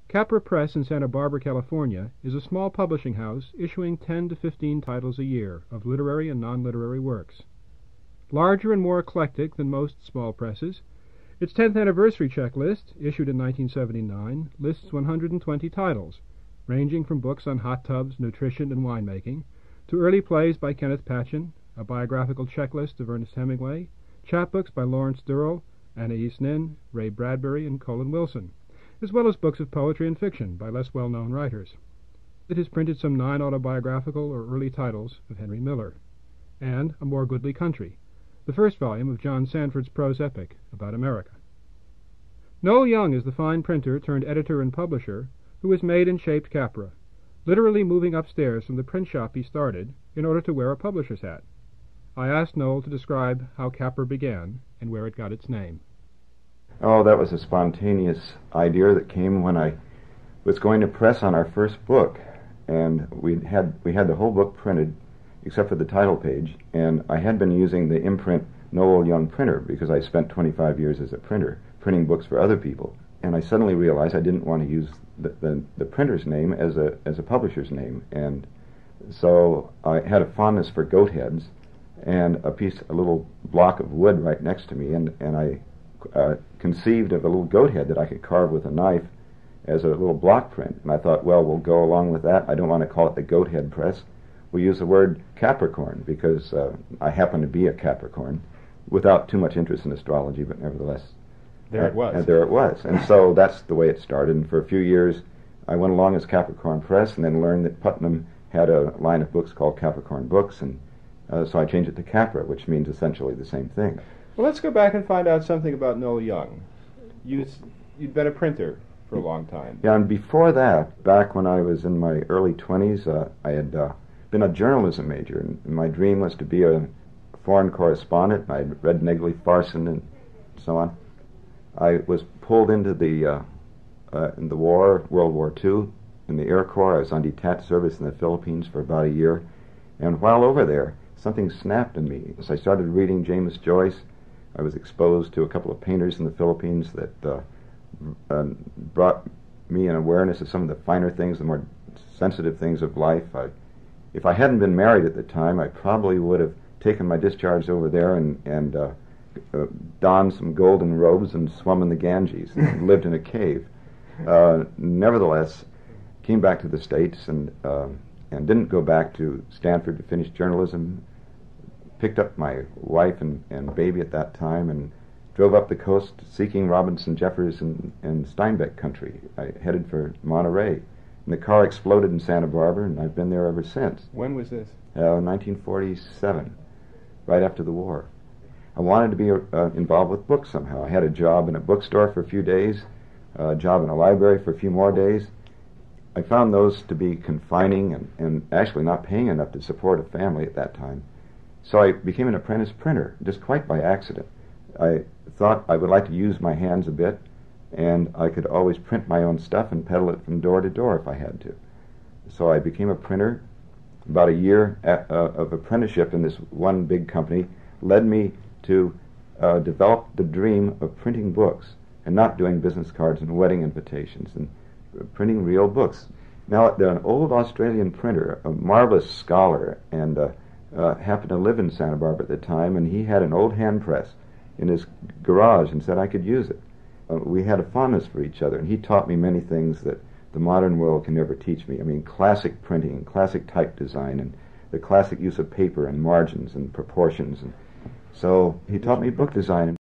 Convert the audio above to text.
Capra Press in Santa Barbara, California, is a small publishing house issuing 10 to 15 titles a year of literary and non-literary works. Larger and more eclectic than most small presses, its 10th anniversary checklist, issued in 1979, lists 120 titles, ranging from books on hot tubs, nutrition, and winemaking, to early plays by Kenneth Patchen, a biographical checklist of Ernest Hemingway, chapbooks by Lawrence Durrell, Anais Nin, Ray Bradbury, and Colin Wilson, as well as books of poetry and fiction by less well-known writers. It has printed some 9 autobiographical or early titles of Henry Miller, and A More Goodly Country, the first volume of John Sandford's prose epic about America. Noel Young is the fine printer turned editor and publisher who has made and shaped Capra, literally moving upstairs from the print shop he started in order to wear a publisher's hat. I asked Noel to describe how Capra began and where it got its name. Oh, that was a spontaneous idea that came when I was going to press on our first book, and we had the whole book printed except for the title page, and I had been using the imprint Noel Young printer because I spent 25 years as a printer printing books for other people, and I suddenly realized I didn't want to use the printer's name as a publisher's name, and so I had a fondness for goat heads and a little block of wood right next to me, and I conceived of a little goat head that I could carve with a knife as a little block print. And I thought, well, we'll go along with that. I don't want to call it the goat head press. We use the word Capricorn because I happen to be a Capricorn without too much interest in astrology, but nevertheless. There it was. And there it was. And so that's the way it started. And for a few years, I went along as Capricorn Press and then learned that Putnam had a line of books called Capricorn Books, and so I changed it to Capra, which means essentially the same thing. Well, let's go back and find out something about Noel Young. You'd been a printer for a long time. Yeah, and before that, back when I was in my early 20s, I had been a journalism major, and my dream was to be a foreign correspondent. I had read Negley Farson and so on. I was pulled into in the war, World War II, in the Air Corps. I was on detached service in the Philippines for about a year, and while over there, something snapped in me. As I started reading James Joyce, I was exposed to a couple of painters in the Philippines that brought me an awareness of some of the finer things, the more sensitive things of life. If I hadn't been married at the time, I probably would have taken my discharge over there and donned some golden robes and swum in the Ganges and lived in a cave. Nevertheless, came back to the States and didn't go back to Stanford to finish journalism. Picked up my wife and baby at that time and drove up the coast seeking Robinson Jefferson and Steinbeck country. I headed for Monterey, and the car exploded in Santa Barbara, and I've been there ever since. When was this? 1947, right after the war. I wanted to be involved with books somehow. I had a job in a bookstore for a few days, a job in a library for a few more days. I found those to be confining and actually not paying enough to support a family at that time. So I became an apprentice printer, just quite by accident. I thought I would like to use my hands a bit, and I could always print my own stuff and peddle it from door to door if I had to. So I became a printer. About a year of apprenticeship in this one big company led me to develop the dream of printing books and not doing business cards and wedding invitations and printing real books. Now, an old Australian printer, a marvelous scholar, and happened to live in Santa Barbara at the time, and he had an old hand press in his garage and said I could use it. We had a fondness for each other, and he taught me many things that the modern world can never teach me. I mean, classic printing, classic type design, and the classic use of paper and margins and proportions. And so he taught me book design.